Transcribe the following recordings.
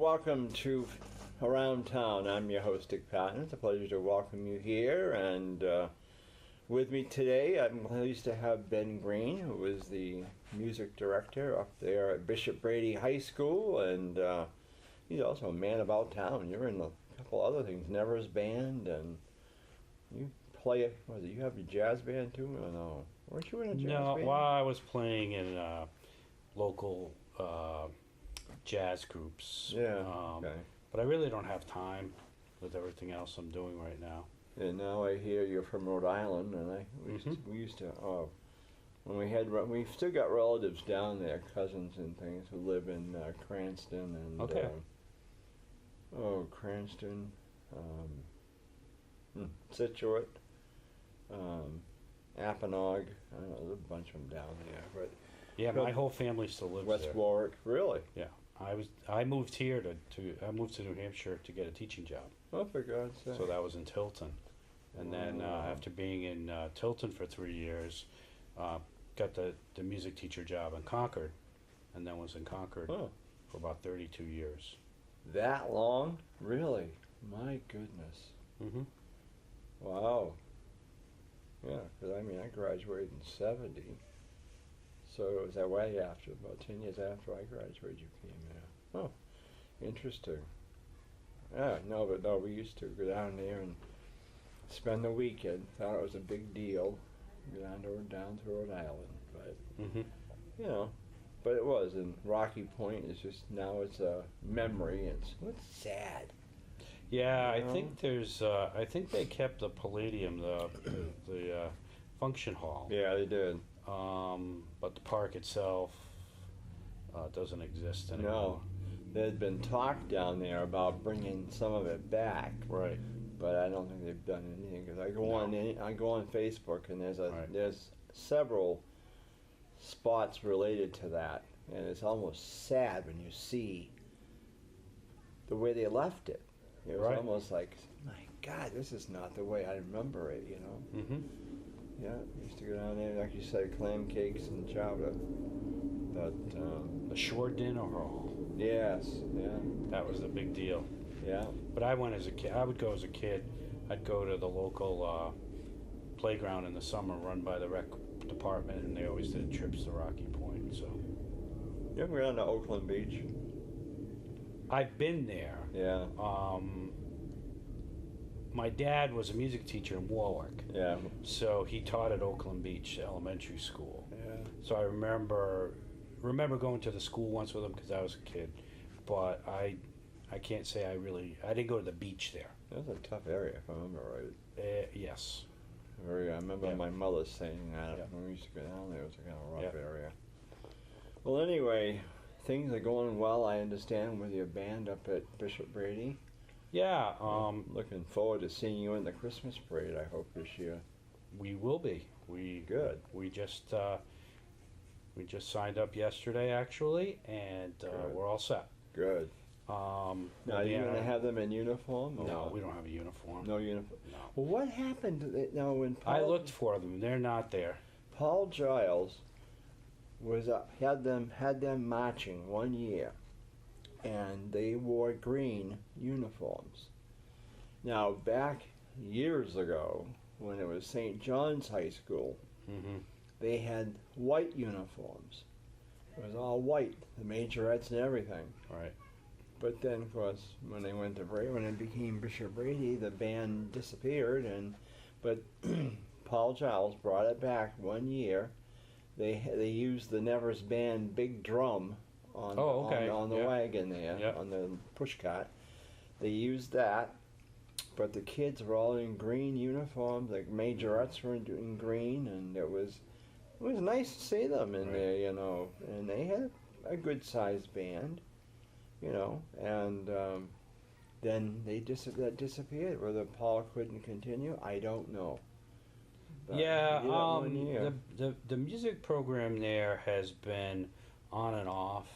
welcome to Around Town. I'm your host, Dick Patten. It's a pleasure to welcome you here. And with me today, I'm pleased to have Ben Greene, who is the music director up there at Bishop Brady High School. And he's also a man about town. You're in a couple other things, Never's Band, and you play, you have a jazz band too? Or no? Weren't you in a jazz band? No, well, I was playing in local jazz groups. Yeah, okay. But I really don't have time with everything else I'm doing right now. And now I hear you're from Rhode Island, and we used to when we still got relatives down there, cousins and things who live in Cranston and Cranston, Situate, Apponaug. I don't know, there's a bunch of them down there, but yeah, my whole family still lives West there. Warwick, really? Yeah, I moved here I moved to New Hampshire to get a teaching job. Oh, for God's sake! So that was in Tilton, and then after being in Tilton for 3 years, got the music teacher job in Concord, and then was in Concord for about 32 years. That long? Really? My goodness. Mm-hmm. Wow. Yeah, because I graduated in 70. So it was that way after, about 10 years after I graduated, you came there. Oh, interesting. Yeah, no, we used to go down there and spend the weekend. Thought it was a big deal. Go down to Rhode Island, but but it was. And Rocky Point is just now it's a memory. It's sad. Yeah, I think there's. I think they kept the Palladium, the function hall. Yeah, they did. But the park itself doesn't exist anymore. No, there's been talk down there about bringing some of it back. Right. But I don't think they've done anything because I go on Facebook and there's several spots related to that, and it's almost sad when you see the way they left it. It was almost like, my God, this is not the way I remember it, you know? Mm-hmm. Yeah, we used to go down there, like you said, clam cakes and chowder. But, the shore dinner hall. Yes, yeah. That was the big deal. Yeah. But I went as a kid. I would go as a kid. I'd go to the local playground in the summer run by the rec department, and they always did trips to Rocky Point, so. You ever gone to Oakland Beach? I've been there. Yeah. My dad was a music teacher in Warwick. Yeah. So he taught at Oakland Beach Elementary School. Yeah. So I remember going to the school once with him because I was a kid, but I can't say I didn't go to the beach there. That was a tough area, if I remember right. Yes. I remember my mother saying that when we used to go down there. It was a kind of rough area. Well, anyway, things are going well, I understand, with your band up at Bishop Brady. Yeah. Looking forward to seeing you in the Christmas parade, I hope, this year. We will be. Good. We just signed up yesterday, actually, and we're all set. Good. Now, are you going to have them in uniform? No, we don't have a uniform. No uniform? No. Well, what happened now when Paul... I looked for them. They're not there. Paul Giles had them marching 1 year, and they wore green uniforms. Now, back years ago, when it was St. John's High School, they had white uniforms. It was all white, the majorettes and everything. Right. But then, of course, when they went to when it became Bishop Brady, the band disappeared. But Paul Giles brought it back 1 year. They used the Never's Band big drum on the wagon there, on the push cart. They used that, but the kids were all in green uniforms. Like majorettes were in green, and it was nice to see them in there, you know. And they had a good sized band. You know, and then that disappeared. Whether Paul couldn't continue, I don't know. But the music program there has been on and off.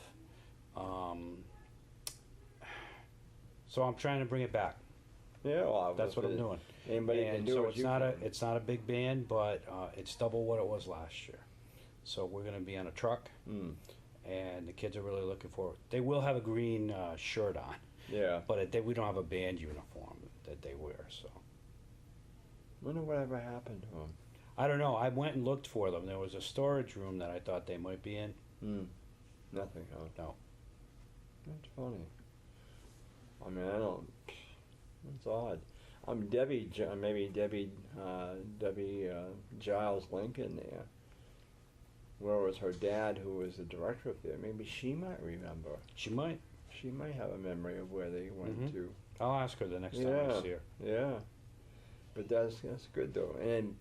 So I'm trying to bring it back. Yeah, well, that's what I'm doing. Anybody can do so it. It's not a big band, but it's double what it was last year. So we're going to be on a truck. and the kids are really looking forward. They will have a green shirt on, Yeah. but we don't have a band uniform that they wear. So Wonder whatever happened to them. I don't know. I went and looked for them. There was a storage room that I thought they might be in. Nothing, huh? No. That's funny. I mean, I don't. It's odd. Debbie Giles Lincoln there. Where was her dad, who was the director up there? Maybe she might remember. She might. She might have a memory of where they went to. I'll ask her the next time I see her. Yeah. But that's good though, and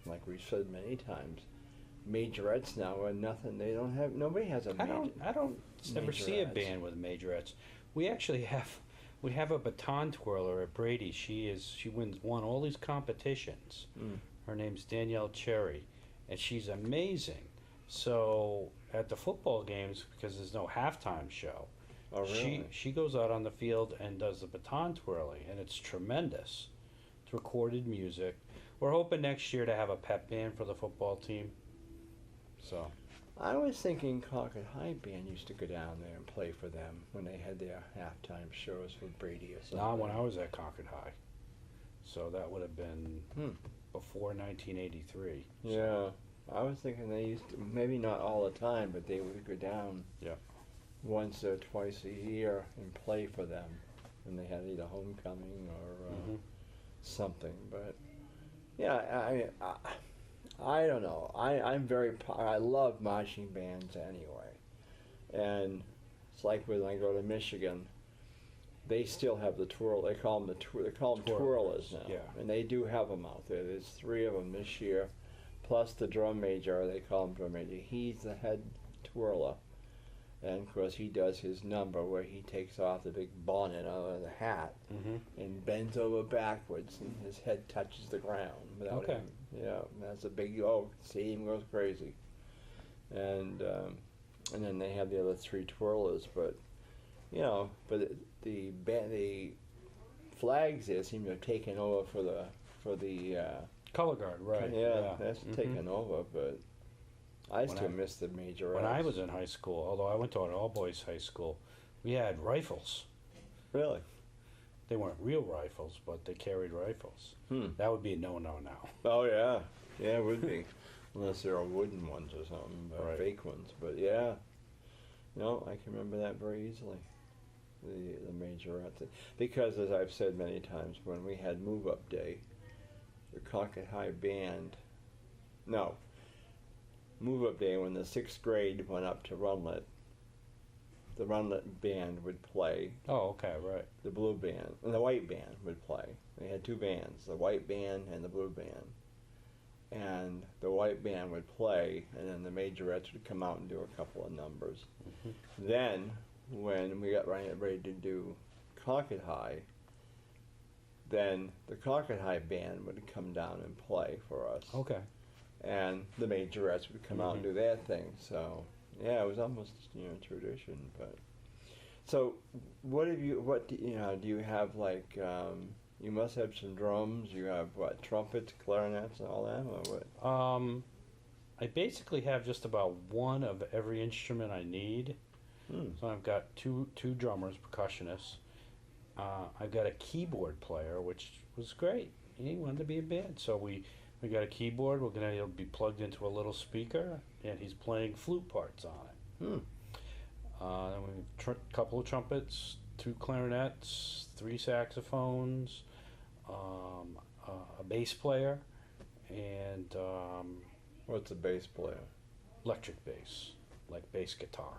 like we've said many times, majorettes now are nothing. They don't have. Nobody has a. I don't ever see a majorettes. band with majorettes. We actually have a baton twirler at Brady. She won all these competitions. Her name's Danielle Cherry, and she's amazing. So at the football games, because there's no halftime show, Oh really? she goes out on the field and does the baton twirling, and it's tremendous. It's recorded music. We're hoping next year to have a pep band for the football team. So I was thinking Concord High Band used to go down there and play for them when they had their halftime shows for Brady or something. not when I was at Concord High. So that would have been before 1983. Yeah, I was thinking they used to, maybe not all the time, but they would go down once or twice a year and play for them when they had either homecoming or something. But yeah, I don't know. I love marching bands anyway, and it's like when I go to Michigan, they still have the twirl. They call them twirlers now, and they do have them out there. There's 3 of them this year, plus the drum major. They call him drum major. He's the head twirler, and of course he does his number where he takes off the big bonnet out of the hat and bends over backwards, and his head touches the ground without him. Yeah, that's a big see him goes crazy, and then they have the other 3 twirlers, but the flags there seem to have taken over for the color guard, right? Yeah, that's taken over, but I still miss the majorettes. When I was in high school, although I went to an all-boys high school, we had rifles. Really? They weren't real rifles, but they carried rifles. That would be a no-no now. Oh yeah, it would be, unless there are wooden ones or something, fake ones. But yeah, no, I can remember that very easily. The majorettes, because as I've said many times, when we had move-up day, the Concord High Band, move-up day when the 6th grade went up to Runlet, the Runlet band would play. Oh, okay, right. The blue band and the white band would play. They had 2 bands, the white band and the blue band. And the white band would play, and then the majorettes would come out and do a couple of numbers. Then, when we got ready to do Concord High, then the Concord High band would come down and play for us. Okay. And the majorettes would come out and do their thing. So yeah, it was almost tradition. But so do you have like you must have some drums. You have what, trumpets, clarinets, and all that, or what? I basically have just about one of every instrument I need. So I've got two drummers, percussionists. I've got a keyboard player, which was great. He wanted to be in band, so we got a keyboard. It'll be plugged into a little speaker, and he's playing flute parts on it. Then we have a couple of trumpets, 2 clarinets, 3 saxophones, a bass player, and What's a bass player? electric bass, like bass guitar.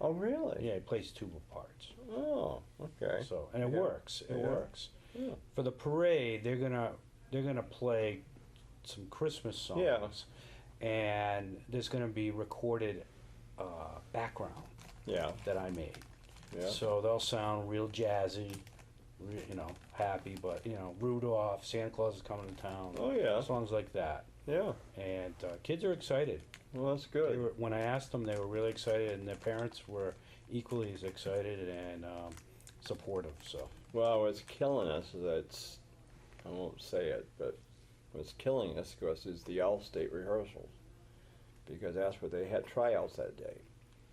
Oh, really? Yeah, he plays 2 parts. Oh, okay. So it works. It works. Yeah. For the parade, they're gonna play some Christmas songs, and there's gonna be recorded background that I made. Yeah. So they'll sound real jazzy, happy, but Rudolph, Santa Claus is coming to town. Oh yeah. Songs like that. Yeah. And kids are excited. Well, that's good. When I asked them, they were really excited, and their parents were equally as excited and supportive. So. Well, what's killing us is I won't say it, but what's killing us, of course, is the all-state rehearsals, because that's what they had tryouts that day.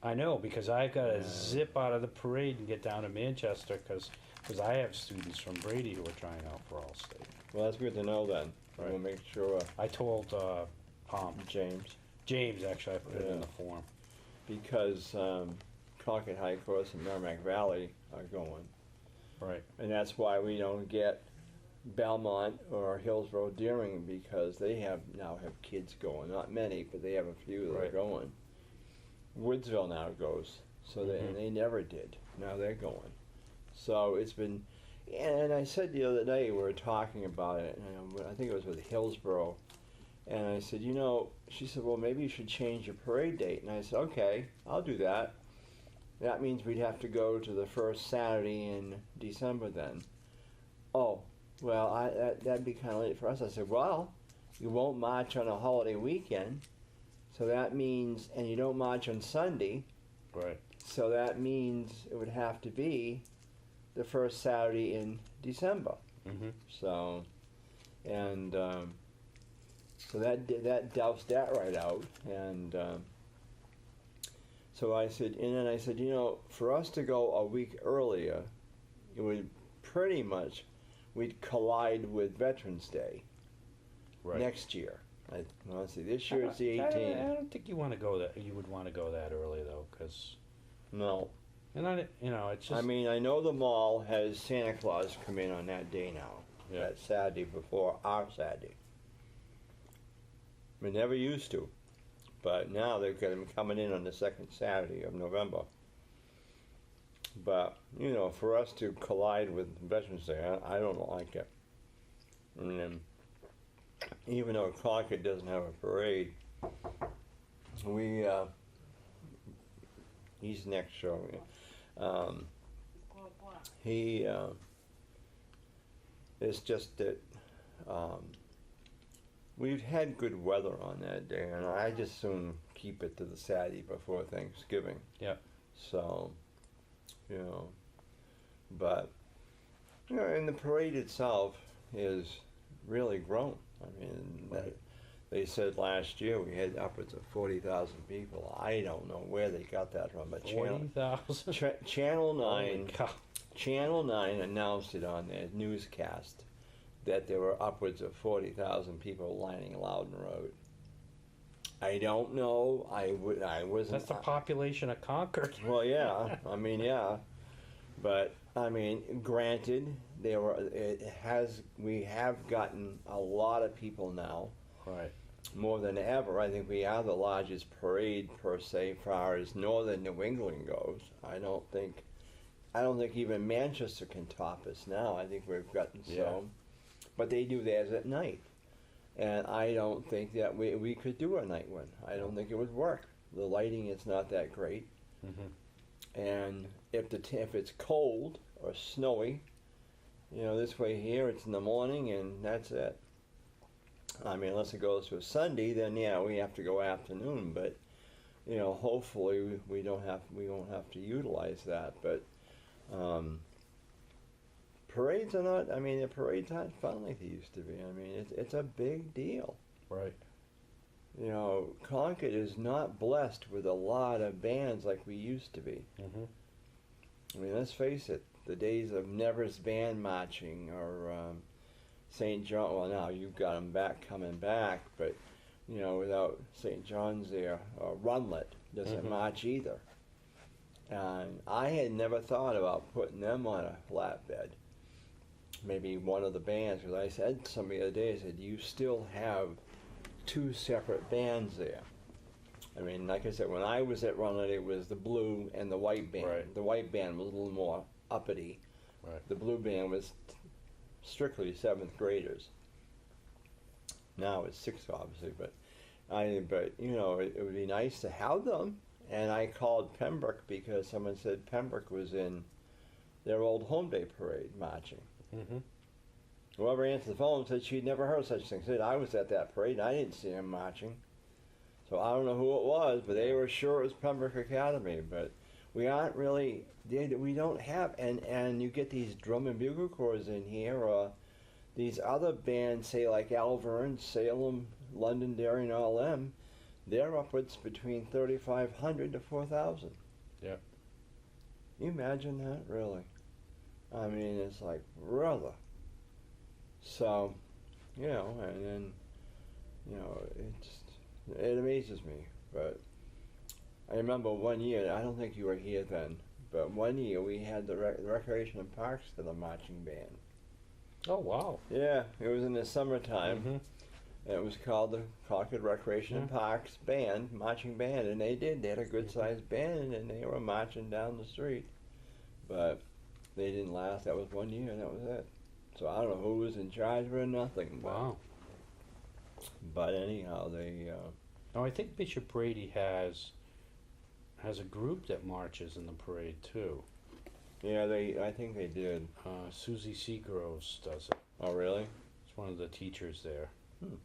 I know, because I gotta Yeah. zip out of the parade and get down to Manchester, because I have students from Brady who are trying out for All-State. Well, that's good to know then. Right. We'll make sure I told James, actually, I put it in the form. because Concord High Course and Merrimack Valley are going. Right. And that's why we don't get Belmont or Hillsborough Deering, because they now have kids going. Not many, but they have a few that are Right. going. Woodsville now goes, so and they never did. Now they're going. So it's been, and I said the other day, we were talking about it, and I think it was with Hillsborough, and I said, she said, well, maybe you should change your parade date. And I said, okay, I'll do that. That means we'd have to go to the first Saturday in December then. Oh, well, that'd be kind of late for us. I said, well, you won't march on a holiday weekend, so that means, and you don't march on Sunday, Right. so that means it would have to be the first Saturday in December. Mm-hmm. So, and so that doused that right out, and so I said, and then I said, for us to go a week earlier, it would pretty much, we'd collide with Veterans Day next year. Let's see, this year it's the 18th. I don't think you want to go that. You would want to go that early though, because No. and it's just. I mean, I know the mall has Santa Claus come in on that day now. Yeah. That Saturday before our Saturday. We never used to, but now they've got them coming in on the second Saturday of November. But for us to collide with Veterans Day, I don't like it. And then, even though Concord doesn't have a parade, he's next show. It's just that we've had good weather on that day, and I just soon keep it to the Saturday before Thanksgiving. Yeah. So, but and the parade itself is really grown. I mean, Right. they said last year we had upwards of 40,000 people. I don't know where they got that from, but 40,000. Channel 9, Holy cow. Channel 9 announced it on their newscast that there were upwards of 40,000 people lining Loudon Road. I don't know. I wasn't. That's the population of Concord. Well, yeah. I mean, yeah. But I mean, granted, we have gotten a lot of people now, Right. more than ever. I think we are the largest parade per se, as far as northern New England goes. I don't think even Manchester can top us now. I think we've gotten so, but they do theirs at night, and I don't think that we could do a night one. I don't think it would work. The lighting is not that great. Mm-hmm. And if it's cold or snowy, this way here it's in the morning and that's it. I mean, unless it goes to a Sunday, then we have to go afternoon. But hopefully we won't have to utilize that. But parades are not. I mean, the parades aren't fun like they used to be. I mean, it's a big deal. Right. Concord is not blessed with a lot of bands like we used to be. Mm-hmm. I mean, let's face it, the days of Nevers band marching or St. John, well, now you've got them coming back, but, without St. John's there, or Runlet doesn't march either. And I had never thought about putting them on a flatbed. Maybe one of the bands, because I said to somebody the other day, I said, you still have two separate bands there. I mean, like I said, when I was at Runlet, it was the blue and the white band. Right. The white band was a little more uppity. Right. The blue band was strictly 7th graders. Now it's 6th, obviously, but it would be nice to have them. And I called Pembroke because someone said Pembroke was in their old home day parade marching. Mm-hmm. Whoever answered the phone said she'd never heard of such thing. Said I was at that parade and I didn't see him marching. So I don't know who it was, but they were sure it was Pembroke Academy. But we aren't really, we don't have, and you get these drum and bugle corps in here, or these other bands, say like Alvern, Salem, Londonderry, and all them. they're upwards between 3,500 to 4,000. Yeah. You imagine that, really? I mean, it's like, brother. So, you know, and then, you know, it amazes me. But I remember one year, I don't think you were here then, but one year we had the Recreation and Parks to the marching band. Oh, wow. Yeah, it was in the summertime. Mm-hmm. It was called the Concord Recreation and Parks Band, marching band, and they had a good-sized band, and they were marching down the street. But they didn't last. That was one year, and that was it. So I don't know who was in charge of it or nothing. But, Wow. But anyhow, they... Now, I think Bishop Brady has a group that marches in the parade, too. Yeah, I think they did. Susie Seagroves does it. Oh, really? It's one of the teachers there. Hmm.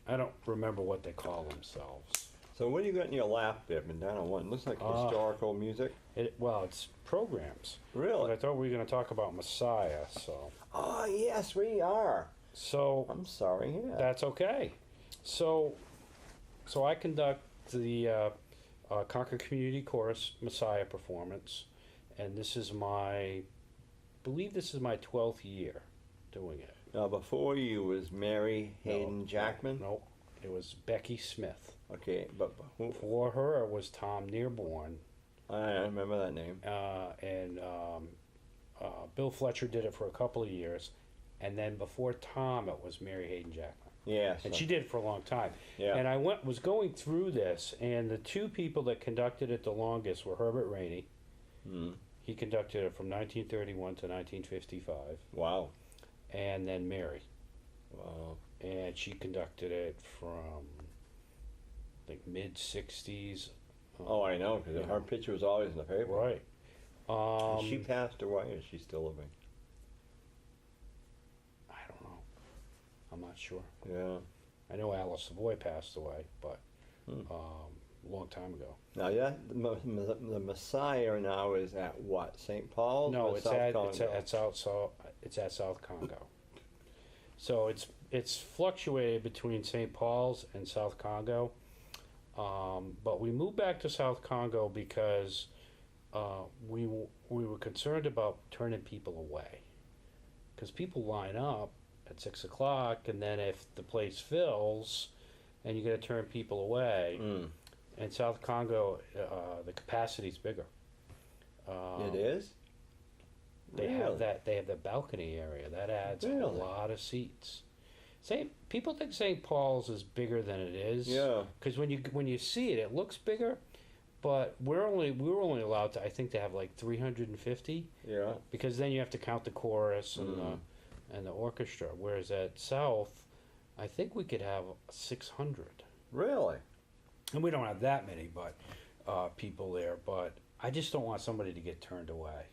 I don't remember what they call themselves. So what do you got in your lap there, Madonna? One looks like historical music. Well, it's programs. Really? But I thought we were going to talk about Messiah, so. Oh, yes, we are. So. I'm sorry, yeah. That's okay. So I conduct the Concord Community Chorus Messiah performance, and this is I believe this is my 12th year doing it. Now, before you was Mary Hayden Jackman? No, it was Becky Smith. Okay, but who? Before her was Tom Nearborn. I remember that name. And Bill Fletcher did it for a couple of years, and then before Tom it was Mary Hayden Jackman. Yes. And she did it for a long time. Yeah. And I was going through this, and the two people that conducted it the longest were Herbert Rainey. Mm. He conducted it from 1931 to 1955. Wow. And then Mary. Wow. And she conducted it from, I think, mid-60s. Oh, I know, because her picture was always in the paper. Right. She passed away, or is she still living? I don't know. I'm not sure. Yeah. I know Alice Savoy passed away, but a long time ago. Now, yeah, the Messiah now is at what? St. Paul's? No, or it's South at Congo? it's at South Congo. So it's fluctuated between St. Paul's and South Congo, but we moved back to South Congo because we were concerned about turning people away, because people line up at 6 o'clock, and then if the place fills, and you're going to turn people away. In South Congo, the capacity's bigger. It is? They Really? have that. They have the balcony area that adds a Really? lot of seats. People think St. Paul's is bigger than it is. Yeah. Because when you see it, it looks bigger, but we were only allowed to, I think, to have like 350. Yeah. Because then you have to count the chorus and the orchestra. Whereas at South, I think we could have 600. Really? And we don't have that many, people there. But I just don't want somebody to get turned away.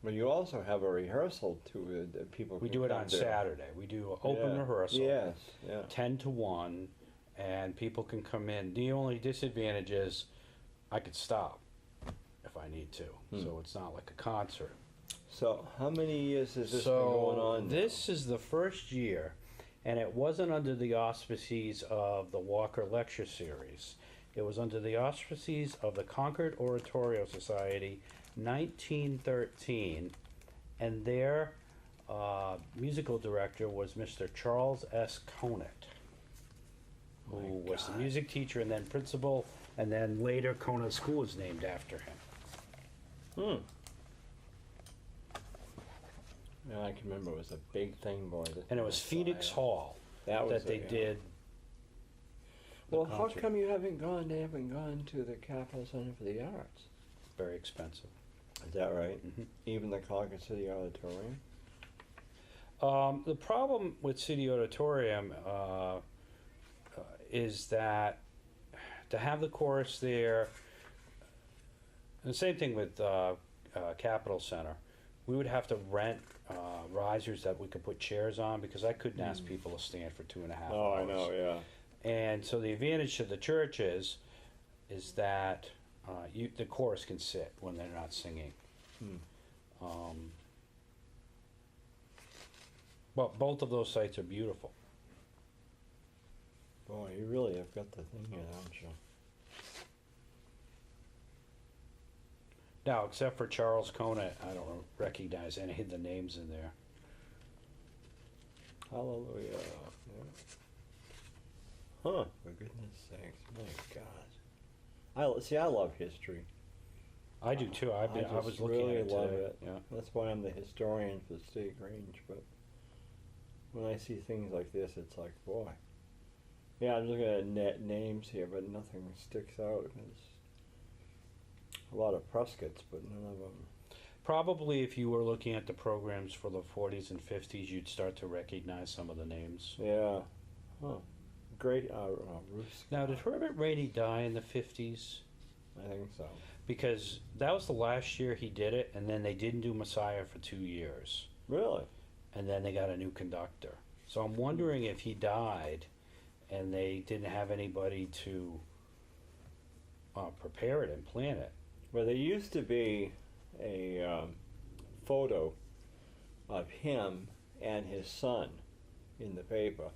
But you also have a rehearsal too that people We can do it come on to. Saturday. We do an open rehearsal. Yes, yeah. 10 to 1, and people can come in. The only disadvantage is I could stop if I need to. So it's not like a concert. So how many years has this been going on now? This is the first year, and it wasn't under the auspices of the Walker Lecture Series. It was under the auspices of the Concord Oratorio Society, 1913, and their musical director was Mr. Charles S. Conant, who was the music teacher and then principal, and then later Conant School was named after him. Yeah, I can remember it was a big thing, boy. And it was Phoenix Hall that they did. Well, how come you haven't gone to the Capitol Center for the Arts? Very expensive. Is that right? Mm-hmm. Even the Concord City Auditorium? The problem with City Auditorium is that to have the chorus there, and the same thing with Capitol Center, we would have to rent risers that we could put chairs on, because I couldn't ask people to stand for 2.5 hours. Oh, I know, yeah. And so the advantage to the church is that the chorus can sit when they're not singing. But both of those sites are beautiful. Boy, you really have got the thing here, haven't you? Now, except for Charles Conant, I don't recognize any of the names in there. Hallelujah. Yeah. Huh, for goodness sakes, my God. I love history. I do too. I was looking really at it love today. it. Yeah. That's why I'm the historian for the State Grange, but when I see things like this, it's like, boy. Yeah, I'm looking at names here, but nothing sticks out. There's a lot of Prescotts, but none of them. Probably if you were looking at the programs for the 40s and 50s, you'd start to recognize some of the names. Yeah. Huh. Great. Ruth. Now, did Herbert Rainey die in the 50s? I think so. Because that was the last year he did it, and then they didn't do Messiah for 2 years. Really? And then they got a new conductor. So I'm wondering if he died and they didn't have anybody to prepare it and plan it. Well, there used to be a photo of him and his son in the paper,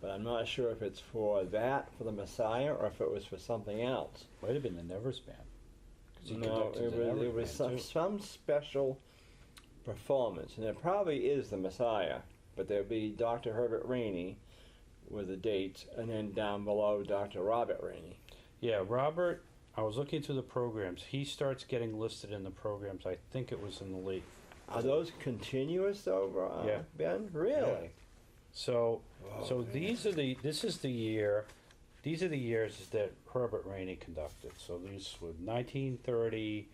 but I'm not sure if it's for that, for the Messiah, or if it was for something else. Might have been the Nevers Band. No, it was some special performance, and it probably is the Messiah, but there'll be Dr. Herbert Rainey with the dates, and then down below Dr. Robert Rainey. Yeah, Robert, I was looking through the programs. He starts getting listed in the programs. I think it was in the late. Are those continuous though, yeah. Ben? Really? Yeah. So this is the year. These are the years that Herbert Rainey conducted. So these were 1930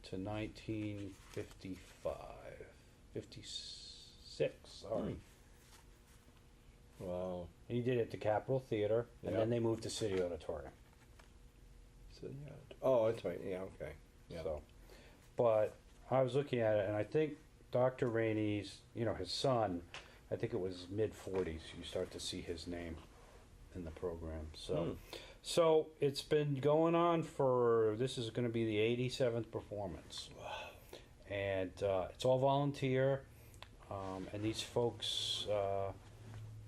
to 1955, 56. Sorry. Wow. He did it at the Capitol Theater, and Yep. then they moved to City Auditorium. So, yeah. Oh, that's right. Yeah. Okay. Yeah. So, but I was looking at it, and I think Dr. Rainey's, his son, I think it was mid-40s. You start to see his name in the program. So it's been going on this is going to be the 87th performance. Wow. And it's all volunteer, and these folks,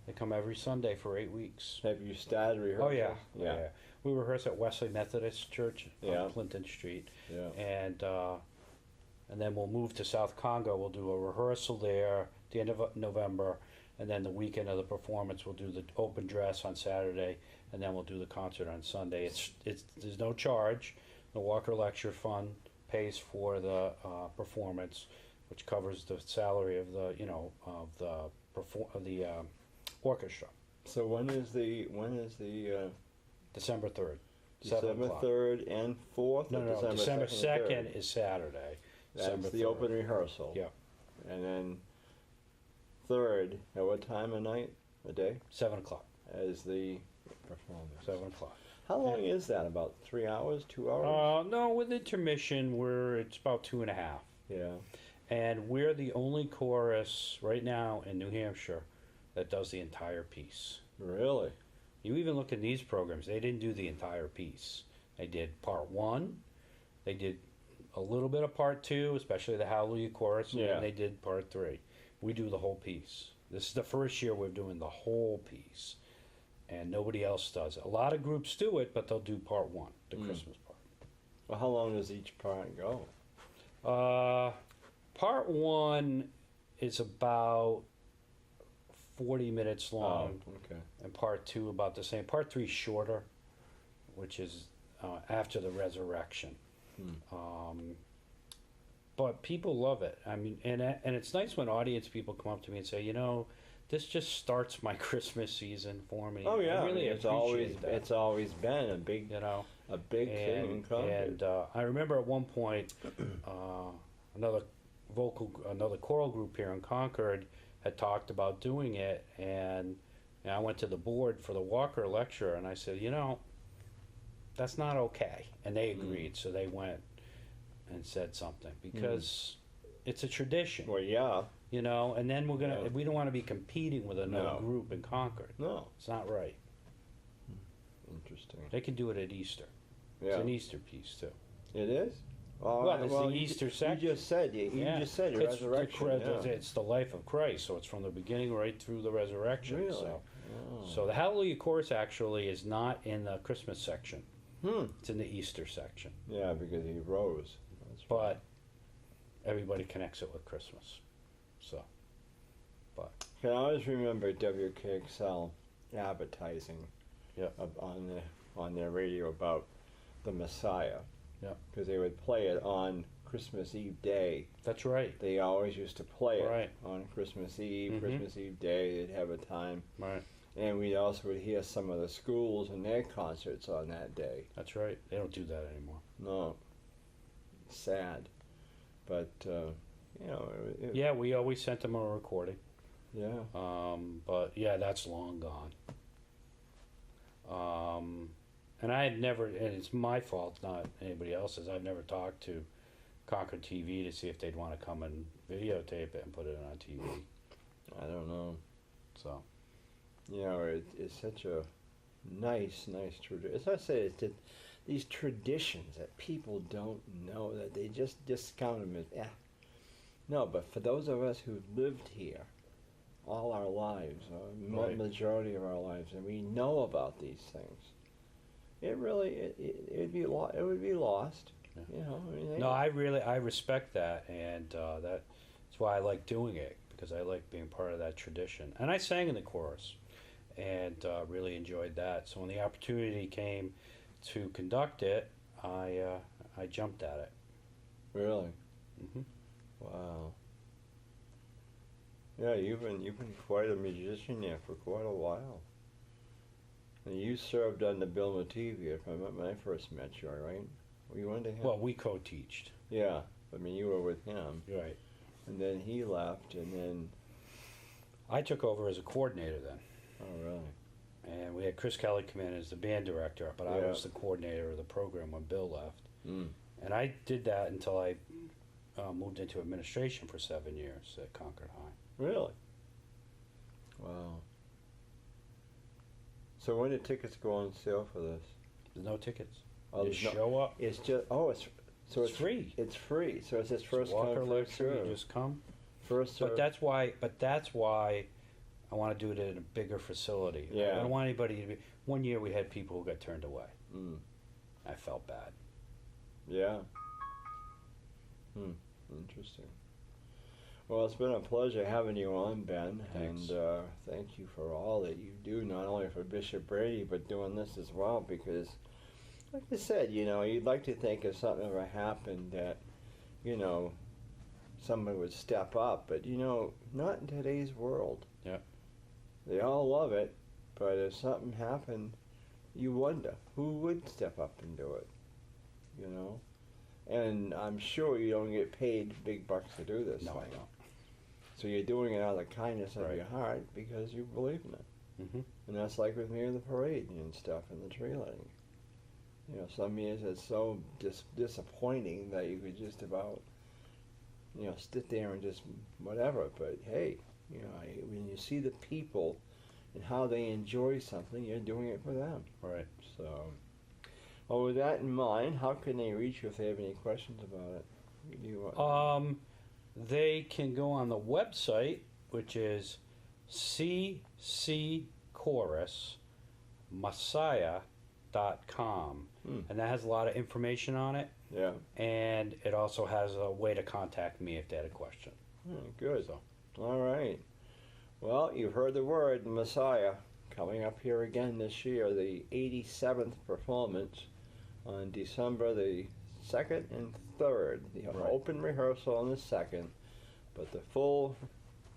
they come every Sunday for 8 weeks. Have you started rehearsal? Oh yeah. Yeah. We rehearse at Wesley Methodist Church on Clinton Street. Yeah. And then we'll move to South Congo. We'll do a rehearsal there at the end of November, and then the weekend of the performance we'll do the open dress on Saturday, and then we'll do the concert on Sunday. It's there's no charge. The Walker Lecture Fund pays for the performance, which covers the salary of the orchestra. So when is the December 3rd. December 3rd and 4th? No, or December 2nd and 3rd? is Saturday. That's December the 3rd. open rehearsal. Yeah. And then 3rd, at what time of night? A day? 7 o'clock. As the performance. 7 o'clock. How long is that? About 3 hours? 2 hours? No, with intermission, it's about 2.5. Yeah. And we're the only chorus right now in New Hampshire that does the entire piece. Really? You even look at these programs, they didn't do the entire piece. They did part 1, they did a little bit of part 2, especially the Hallelujah chorus, and then they did part 3. We do the whole piece. This is the first year we're doing the whole piece, and nobody else does it. A lot of groups do it, but they'll do part 1, the Christmas part. Well, how long does each part go? Part 1 is about 40 minutes long. Oh, okay. And part 2 about the same. Part 3 is shorter, which is after the resurrection. But people love it. I mean, and it's nice when audience people come up to me and say, this just starts my Christmas season for me. Oh yeah, I really it's appreciate always been a big thing in Concord. And I remember at one point, another choral group here in Concord had talked about doing it, and I went to the board for the Walker lecture, and I said, that's not okay, and they agreed. So they went and said something because it's a tradition. Well, yeah. And then we don't want to be competing with another group in Concord. No, it's not right. Interesting. They can do it at Easter. Yeah. It's an Easter piece too. It is. Well, it's the Easter section. You just said resurrection. It's the life of Christ, so it's from the beginning right through the resurrection. Really? So, Oh. So the Hallelujah Chorus actually is not in the Christmas section. It's in the Easter section. Yeah, because he rose. That's right. But everybody connects it with Christmas. So, but I always remember WKXL advertising Yep. on their radio about the Messiah. Yep. Because they would play it on Christmas Eve day. that's right. They always used to play it Right. on Christmas Eve, Mhm. Christmas Eve day. They'd have a time. Right. And we also would hear some of the schools and their concerts on that day. That's right. They don't do that anymore. No. Sad. But, Yeah, we always sent them a recording. Yeah. But yeah, that's long gone. And I had never, and it's my fault, not anybody else's. I've never talked to Concord TV to see if they'd want to come and videotape it and put it on TV. I don't know. So, It's such a nice tradition. As I say, it's these traditions that people don't know, that they just discount them as, No, but for those of us who've lived here all our lives, Right. majority of our lives, and we know about these things, it would be lost. Yeah. I mean, no, I respect that, and that's why I like doing it, because I like being part of that tradition. And I sang in the chorus, and really enjoyed that. So when the opportunity came to conduct it, I jumped at it. Really? Hmm. Wow. Yeah, you've been quite a musician there for quite a while. And you served under Bill Mativia when I first met you, right? Were you under him? Well, we co-teached. Yeah, I mean you were with him, Right. and then he left, and then I took over as a coordinator then. oh really? And we had Chris Kelly come in as the band director, but I Yeah. was the coordinator of the program when Bill left. Mm. And I did that until I moved into administration for 7 years at Concord High. Really? Wow. So when did tickets go on sale for this? There's no tickets. Oh, Just there's no- show up. It's just It's free. It's free. So it's his Just first walk come or first lecture, you serve. just come. First serve. But that's why I want to do it in a bigger facility. Yeah. I don't want anybody to be. One year we had people who got turned away. Mm. I felt bad. Yeah. Interesting. Well, it's been a pleasure having you on, Ben. Thanks. And thank you for all that you do, not only for Bishop Brady, but doing this as well, because, like I said, you'd like to think if something ever happened that, somebody would step up, but, not in today's world. Yeah. They all love it, but if something happened, you wonder, who would step up and do it, And I'm sure you don't get paid big bucks to do this No, thing. I don't. So you're doing it out of the kindness of Right. your heart because you believe in it. Mm-hmm. And that's like with me with the parade and stuff and the tree lighting. Some years it's so disappointing that you could just about, sit there and just whatever. But hey, when you see the people and how they enjoy something, you're doing it for them. Right. So, well, with that in mind, how can they reach you if they have any questions about it? They can go on the website, which is ccchorusmessiah.com. And that has a lot of information on it. Yeah. And it also has a way to contact me if they had a question. Good. So, All right. Well, you've heard the word Messiah coming up here again this year, the 87th performance on December the 2nd and 3rd. The Right. open rehearsal on the 2nd, but the full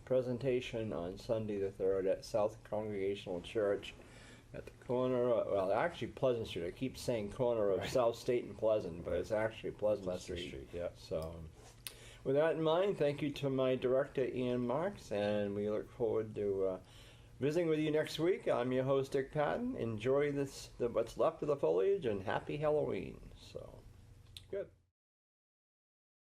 presentation on Sunday the 3rd at South Congregational Church at the corner of, actually Pleasant Street. I keep saying corner of Right. South State and Pleasant, but it's actually Pleasant Street. yeah. So, with that in mind, thank you to my director, Ian Marx, and we look forward to visiting with you next week. I'm your host, Dick Patten. Enjoy what's left of the foliage, and happy Halloween. So, good.